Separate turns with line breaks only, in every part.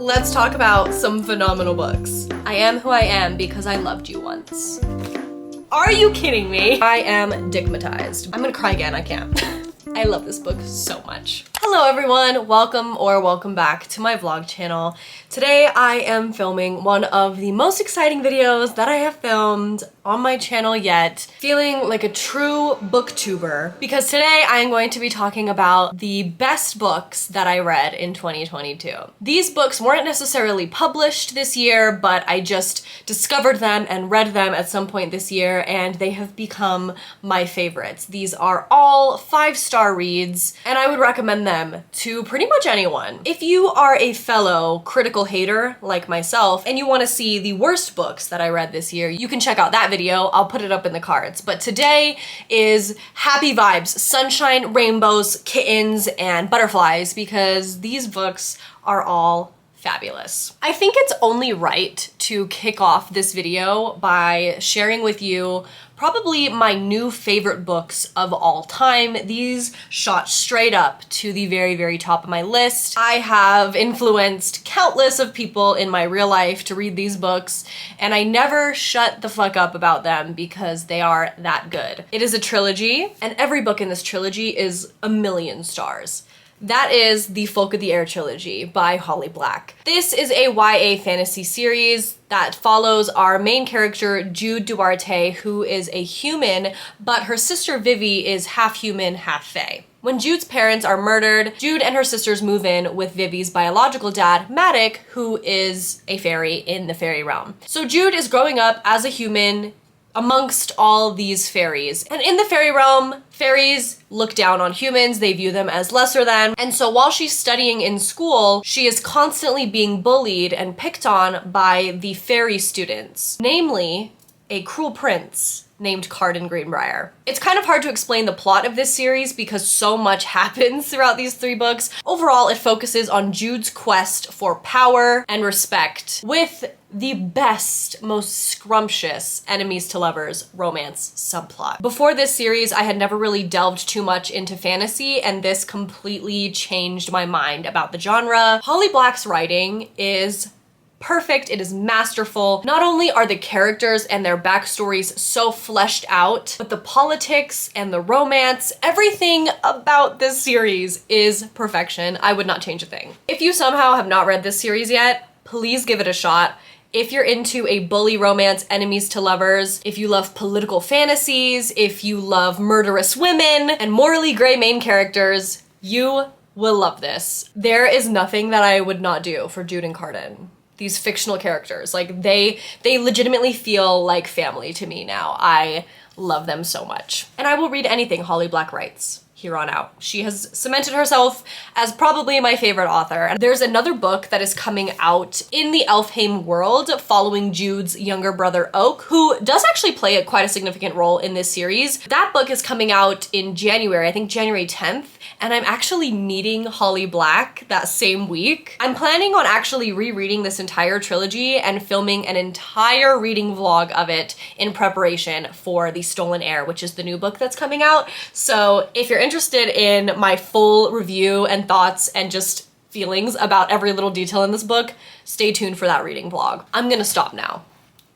Let's talk about some phenomenal books. I am who I am because I loved you once. Are you kidding me? I am digmatized. I'm gonna cry again, I can't. I love this book so much. Hello everyone, welcome back to my vlog channel. Today I am filming one of the most exciting videos that I have filmed on my channel yet. Feeling like a true booktuber because today I am going to be talking about the best books that I read in 2022. These books weren't necessarily published this year, but I just discovered them and read them at some point this year and they have become my favorites. These are all 5-star reads and I would recommend them to pretty much anyone. If you are a fellow critical hater like myself and you want to see the worst books that I read this year, you can check out that video. I'll put it up in the cards. But today is happy vibes, sunshine, rainbows, kittens, and butterflies because these books are all fabulous. I think it's only right to kick off this video by sharing with you probably my new favorite books of all time. These shot straight up to the very, very top of my list. I have influenced countless of people in my real life to read these books, and I never shut the fuck up about them because they are that good. It is a trilogy, and every book in this trilogy is 1,000,000 stars. That is the Folk of the Air trilogy by Holly Black. This is a YA fantasy series that follows our main character, Jude Duarte, who is a human, but her sister Vivi is half human, half fae. When Jude's parents are murdered, Jude and her sisters move in with Vivi's biological dad, Matic, who is a fairy in the fairy realm. So Jude is growing up as a human amongst all these fairies. And in the fairy realm, fairies look down on humans, they view them as lesser than. And so while she's studying in school, she is constantly being bullied and picked on by the fairy students, namely a cruel prince named Carden Greenbrier. It's kind of hard to explain the plot of this series because so much happens throughout these 3 books. Overall, it focuses on Jude's quest for power and respect with the best, most scrumptious enemies to lovers romance subplot. Before this series, I had never really delved too much into fantasy, and this completely changed my mind about the genre. Holly Black's writing is perfect, it is masterful. Not only are the characters and their backstories so fleshed out, but the politics and the romance, everything about this series is perfection. I would not change a thing. If you somehow have not read this series yet, please give it a shot. If you're into a bully romance, enemies to lovers, if you love political fantasies, if you love murderous women and morally gray main characters, you will love this. There is nothing that I would not do for Jude and Carden. These fictional characters, like they legitimately feel like family to me now. I love them so much. And I will read anything Holly Black writes here on out. She has cemented herself as probably my favorite author. And there's another book that is coming out in the Elfhame world following Jude's younger brother Oak, who does actually play quite a significant role in this series. That book is coming out in January, I think January 10th, and I'm actually meeting Holly Black that same week. I'm planning on actually rereading this entire trilogy and filming an entire reading vlog of it in preparation for The Stolen Heir, which is the new book that's coming out. So if you're interested in my full review and thoughts and just feelings about every little detail in this book, stay tuned for that reading vlog. I'm gonna stop now.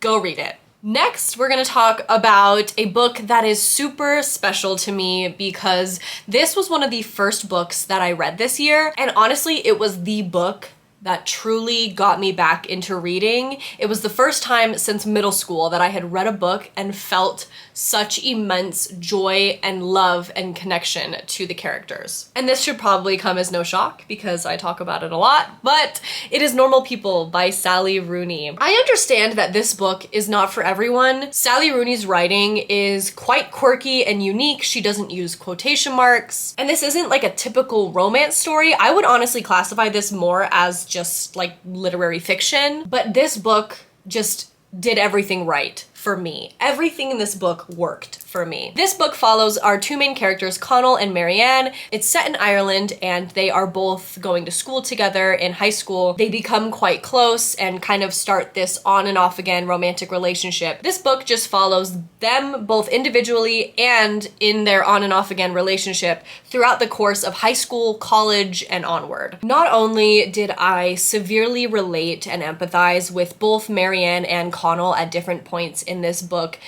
Go read it. Next, we're gonna talk about a book that is super special to me because this was one of the first books that I read this year, and honestly, it was the book that truly got me back into reading. It was the first time since middle school that I had read a book and felt such immense joy and love and connection to the characters. And this should probably come as no shock because I talk about it a lot, but it is Normal People by Sally Rooney. I understand that this book is not for everyone. Sally Rooney's writing is quite quirky and unique. She doesn't use quotation marks, and this isn't like a typical romance story. I would honestly classify this more as just like literary fiction, but this book just did everything right for me. Everything in this book worked for me. This book follows our two main characters, Connell and Marianne. It's set in Ireland and they are both going to school together in high school. They become quite close and kind of start this on and off again romantic relationship. This book just follows them both individually and in their on and off again relationship throughout the course of high school, college, and onward. Not only did I severely relate and empathize with both Marianne and Connell at different points in this book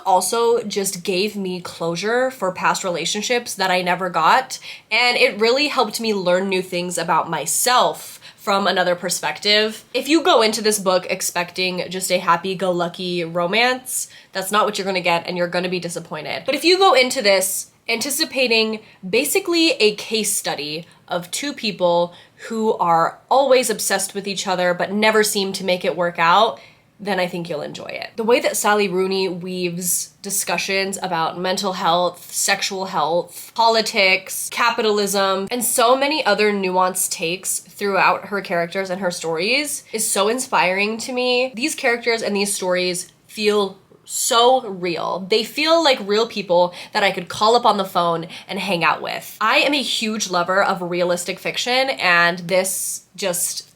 also just gave me closure for past relationships that I never got, and it really helped me learn new things about myself from another perspective. If you go into this book expecting just a happy-go-lucky romance, that's not what you're gonna get and you're gonna be disappointed. But if you go into this anticipating basically a case study of two people who are always obsessed with each other but never seem to make it work out, then I think you'll enjoy it. The way that Sally Rooney weaves discussions about mental health, sexual health, politics, capitalism, and so many other nuanced takes throughout her characters and her stories is so inspiring to me. These characters and these stories feel so real. They feel like real people that I could call up on the phone and hang out with. I am a huge lover of realistic fiction, and this just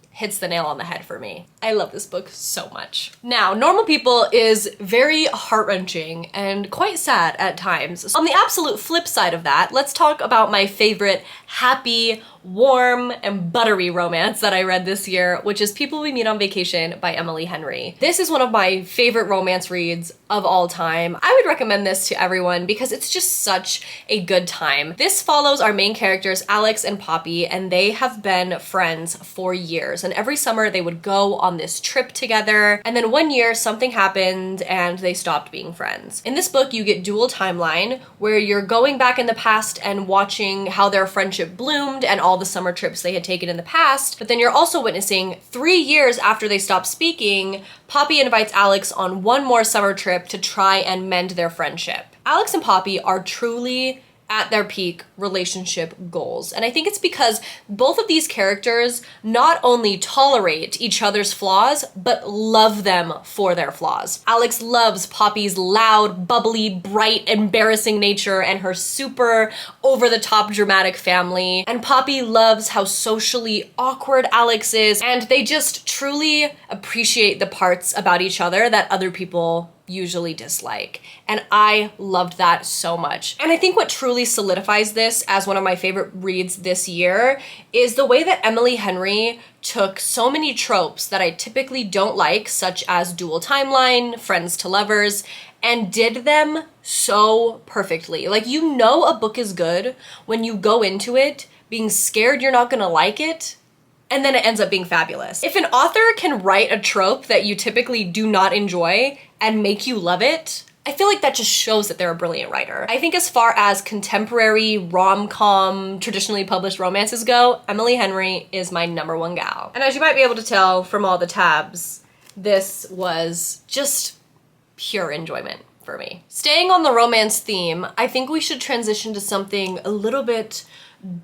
hits the nail on the head for me. I love this book so much. Now, Normal People is very heart-wrenching and quite sad at times. On the absolute flip side of that, let's talk about my favorite happy, warm, and buttery romance that I read this year, which is People We Meet on Vacation by Emily Henry. This is one of my favorite romance reads of all time. I would recommend this to everyone because it's just such a good time. This follows our main characters, Alex and Poppy, and they have been friends for years. And every summer they would go on this trip together. And then one year something happened and they stopped being friends. In this book, you get dual timeline where you're going back in the past and watching how their friendship bloomed and all the summer trips they had taken in the past. But then you're also witnessing 3 years after they stopped speaking, Poppy invites Alex on one more summer trip to try and mend their friendship. Alex and Poppy are truly at their peak relationship goals. And I think it's because both of these characters not only tolerate each other's flaws, but love them for their flaws. Alex loves Poppy's loud, bubbly, bright, embarrassing nature and her super over-the-top dramatic family. And Poppy loves how socially awkward Alex is, and they just truly appreciate the parts about each other that other people usually dislike. And I loved that so much. And I think what truly solidifies this as one of my favorite reads this year is the way that Emily Henry took so many tropes that I typically don't like, such as dual timeline, friends to lovers, and did them so perfectly. Like, you know a book is good when you go into it being scared you're not gonna like it, and then it ends up being fabulous. If an author can write a trope that you typically do not enjoy and make you love it, I feel like that just shows that they're a brilliant writer. I think as far as contemporary rom-com, traditionally published romances go, Emily Henry is my #1 gal. And as you might be able to tell from all the tabs, this was just pure enjoyment for me. Staying on the romance theme, I think we should transition to something a little bit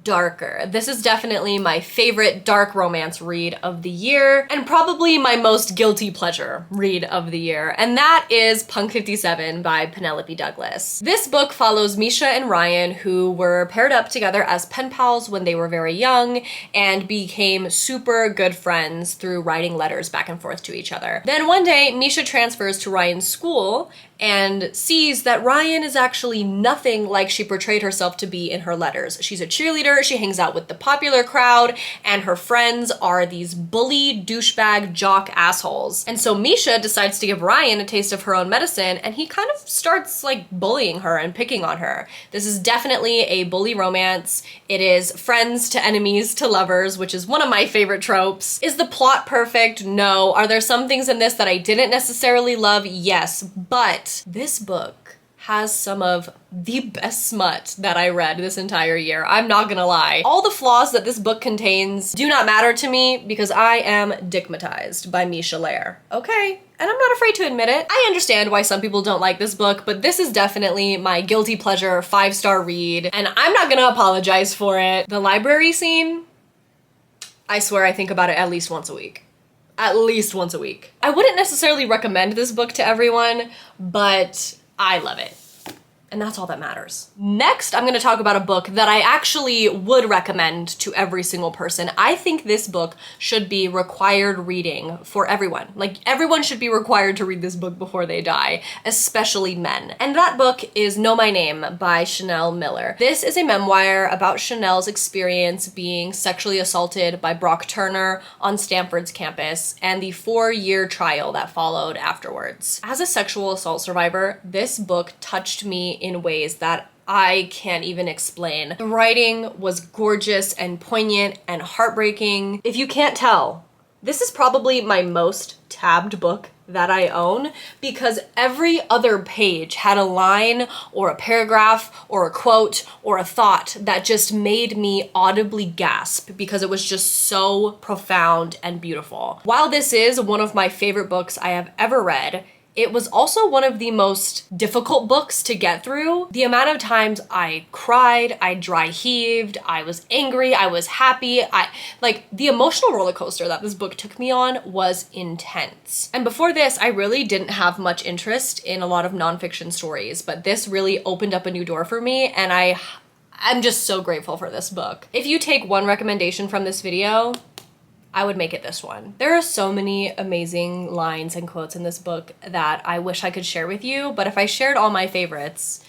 darker. This is definitely my favorite dark romance read of the year, and probably my most guilty pleasure read of the year, and that is Punk 57 by Penelope Douglas. This book follows Misha and Ryan, who were paired up together as pen pals when they were very young and became super good friends through writing letters back and forth to each other. Then one day, Misha transfers to Ryan's school and sees that Ryan is actually nothing like she portrayed herself to be in her letters. She's a cheerleader, she hangs out with the popular crowd, and her friends are these bully, douchebag, jock assholes. And so Misha decides to give Ryan a taste of her own medicine, and he kind of starts like bullying her and picking on her. This is definitely a bully romance. It is friends to enemies to lovers, which is one of my favorite tropes. Is the plot perfect? No. Are there some things in this that I didn't necessarily love? Yes, but this book has some of the best smut that I read this entire year. I'm not gonna lie. All the flaws that this book contains do not matter to me because I am dickmatized by Misha Lair. Okay? And I'm not afraid to admit it. I understand why some people don't like this book, but this is definitely my guilty pleasure 5-star read, and I'm not gonna apologize for it. The library scene, I swear I think about it at least once a week. at least once a week. I wouldn't necessarily recommend this book to everyone, but I love it. And that's all that matters. Next, I'm gonna talk about a book that I actually would recommend to every single person. I think this book should be required reading for everyone. Like, everyone should be required to read this book before they die, especially men. And that book is Know My Name by Chanel Miller. This is a memoir about Chanel's experience being sexually assaulted by Brock Turner on Stanford's campus and the 4-year trial that followed afterwards. As a sexual assault survivor, this book touched me in ways that I can't even explain. The writing was gorgeous and poignant and heartbreaking. If you can't tell, this is probably my most tabbed book that I own because every other page had a line or a paragraph or a quote or a thought that just made me audibly gasp because it was just so profound and beautiful. While this is one of my favorite books I have ever read, it was also one of the most difficult books to get through. The amount of times I cried, I dry heaved, I was angry, I was happy. Like, the emotional roller coaster that this book took me on was intense. And before this, I really didn't have much interest in a lot of nonfiction stories, but this really opened up a new door for me, and I'm just so grateful for this book. If you take one recommendation from this video, I would make it this one. There are so many amazing lines and quotes in this book that I wish I could share with you, but if I shared all my favorites,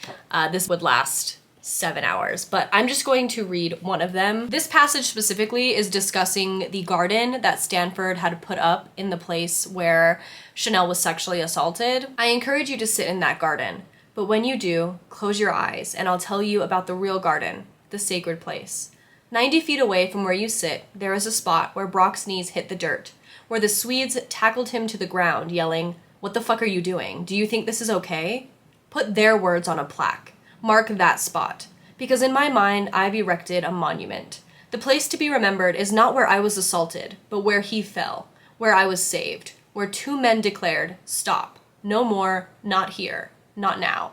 this would last 7 hours, but I'm just going to read one of them. This passage specifically is discussing the garden that Stanford had put up in the place where Chanel was sexually assaulted. I encourage you to sit in that garden, but when you do, close your eyes and I'll tell you about the real garden, the sacred place. 90 feet away from where you sit, there is a spot where Brock's knees hit the dirt, where the Swedes tackled him to the ground, yelling, "What the fuck are you doing? Do you think this is okay?" Put their words on a plaque. Mark that spot. Because in my mind, I've erected a monument. The place to be remembered is not where I was assaulted, but where he fell, where I was saved, where 2 men declared, "Stop. No more, not here, not now,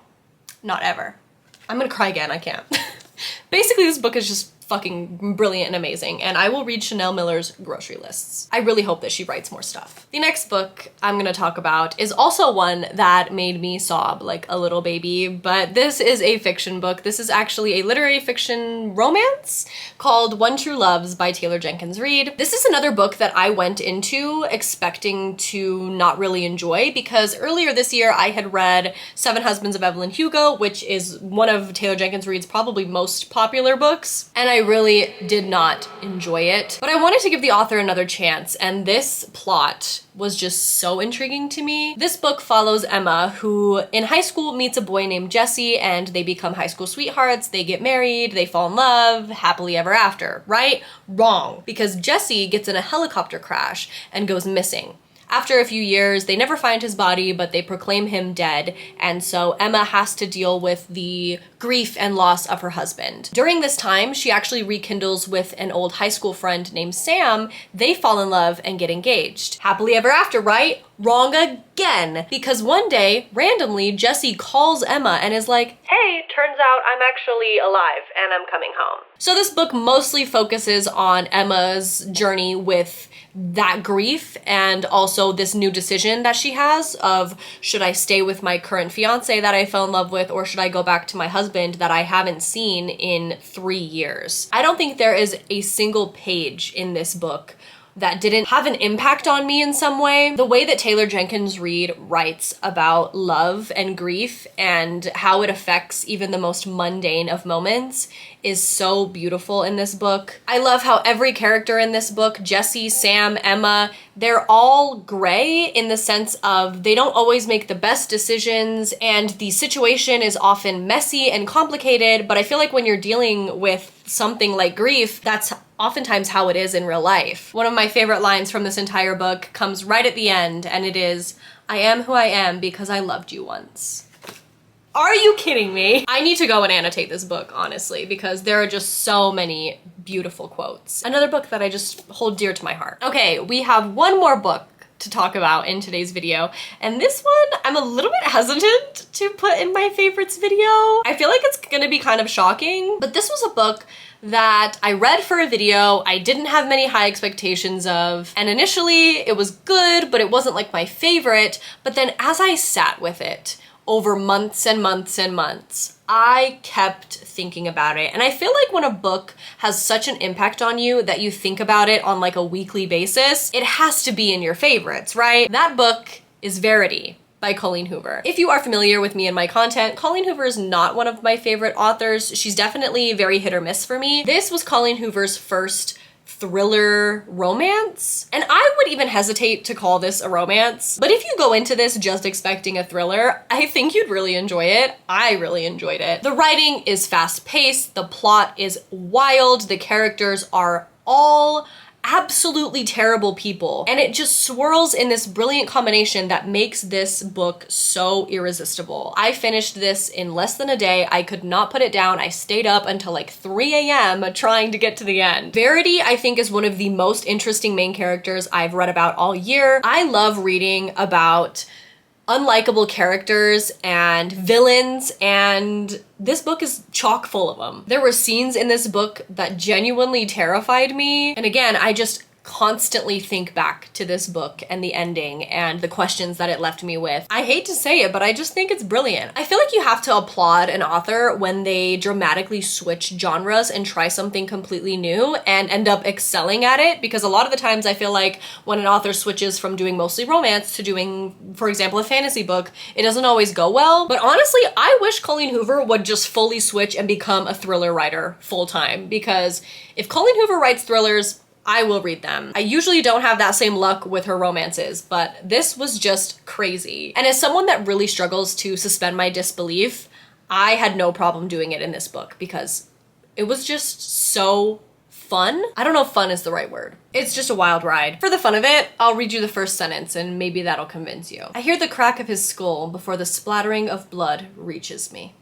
not ever." I'm gonna cry again, I can't. Basically, this book is just fucking brilliant and amazing, and I will read Chanel Miller's grocery lists. I really hope that she writes more stuff. The next book I'm gonna talk about is also one that made me sob like a little baby, but this is a fiction book. This is actually a literary fiction romance called One True Loves by Taylor Jenkins Reid. This is another book that I went into expecting to not really enjoy because earlier this year I had read Seven Husbands of Evelyn Hugo, which is one of Taylor Jenkins Reid's probably most popular books, and I really did not enjoy it. But I wanted to give the author another chance, and this plot was just so intriguing to me. This book follows Emma, who in high school meets a boy named Jesse, and they become high school sweethearts, they get married, they fall in love, happily ever after, right? Wrong, because Jesse gets in a helicopter crash and goes missing. After a few years, they never find his body, but they proclaim him dead, and so Emma has to deal with the grief and loss of her husband. During this time, she actually rekindles with an old high school friend named Sam. They fall in love and get engaged. Happily ever after, right? Wrong again. Because one day, randomly, Jesse calls Emma and is like, "Hey, turns out I'm actually alive and I'm coming home." So this book mostly focuses on Emma's journey with that grief and also this new decision that she has of, should I stay with my current fiance that I fell in love with, or should I go back to my husband that I haven't seen in 3 years? I don't think there is a single page in this book that didn't have an impact on me in some way. The way that Taylor Jenkins Reid writes about love and grief and how it affects even the most mundane of moments is so beautiful in this book. I love how every character in this book, Jesse, Sam, Emma, they're all gray in the sense of they don't always make the best decisions and the situation is often messy and complicated, but I feel like when you're dealing with something like grief, that's oftentimes how it is in real life. One of my favorite lines from this entire book comes right at the end, and it is, "I am who I am because I loved you once." Are you kidding me? I need to go and annotate this book, honestly, because there are just so many beautiful quotes. Another book that I just hold dear to my heart. Okay, we have one more book to talk about in today's video, and this one I'm a little bit hesitant to put in my favorites video. I feel like it's gonna be kind of shocking, but this was a book that I read for a video, I didn't have many high expectations of, and initially it was good, but it wasn't like my favorite. But then as I sat with it over months and months and months, I kept thinking about it. And I feel like when a book has such an impact on you that you think about it on like a weekly basis, it has to be in your favorites, right? That book is Verity by Colleen Hoover. If you are familiar with me and my content, Colleen Hoover is not one of my favorite authors. She's definitely very hit or miss for me. This was Colleen Hoover's first thriller romance, and I would even hesitate to call this a romance. But if you go into this just expecting a thriller, I think you'd really enjoy it. I really enjoyed it. The writing is fast-paced, the plot is wild, the characters are all absolutely terrible people, and it just swirls in this brilliant combination that makes this book so irresistible. I finished this in less than a day. I could not put it down. I stayed up until like 3 a.m. trying to get to the end. Verity, I think, is one of the most interesting main characters I've read about all year. I love reading about unlikable characters and villains, and this book is chock full of them. There were scenes in this book that genuinely terrified me, and again, I just constantly think back to this book and the ending and the questions that it left me with. I hate to say it, but I just think it's brilliant. I feel like you have to applaud an author when they dramatically switch genres and try something completely new and end up excelling at it, because a lot of the times I feel like when an author switches from doing mostly romance to doing, for example, a fantasy book, it doesn't always go well. But honestly, I wish Colleen Hoover would just fully switch and become a thriller writer full-time, because if Colleen Hoover writes thrillers, I will read them. I usually don't have that same luck with her romances, but this was just crazy. And as someone that really struggles to suspend my disbelief, I had no problem doing it in this book because it was just so fun. I don't know if fun is the right word. It's just a wild ride. For the fun of it, I'll read you the first sentence and maybe that'll convince you. I hear the crack of his skull before the splattering of blood reaches me.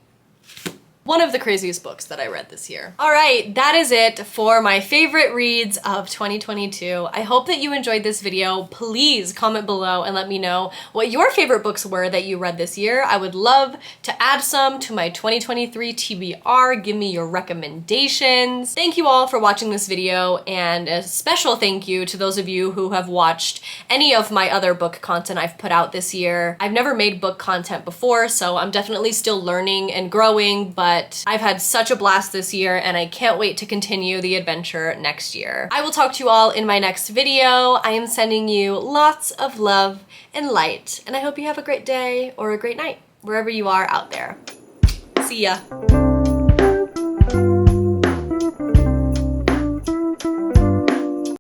One of the craziest books that I read this year. All right, that is it for my favorite reads of 2022. I hope that you enjoyed this video. Please comment below and let me know what your favorite books were that you read this year. I would love to add some to my 2023 TBR. Give me your recommendations. Thank you all for watching this video, and a special thank you to those of you who have watched any of my other book content I've put out this year. I've never made book content before, so I'm definitely still learning and growing, but I've had such a blast this year and I can't wait to continue the adventure next year. I will talk to you all in my next video. I am sending you lots of love and light, and I hope you have a great day or a great night, wherever you are out there. See ya.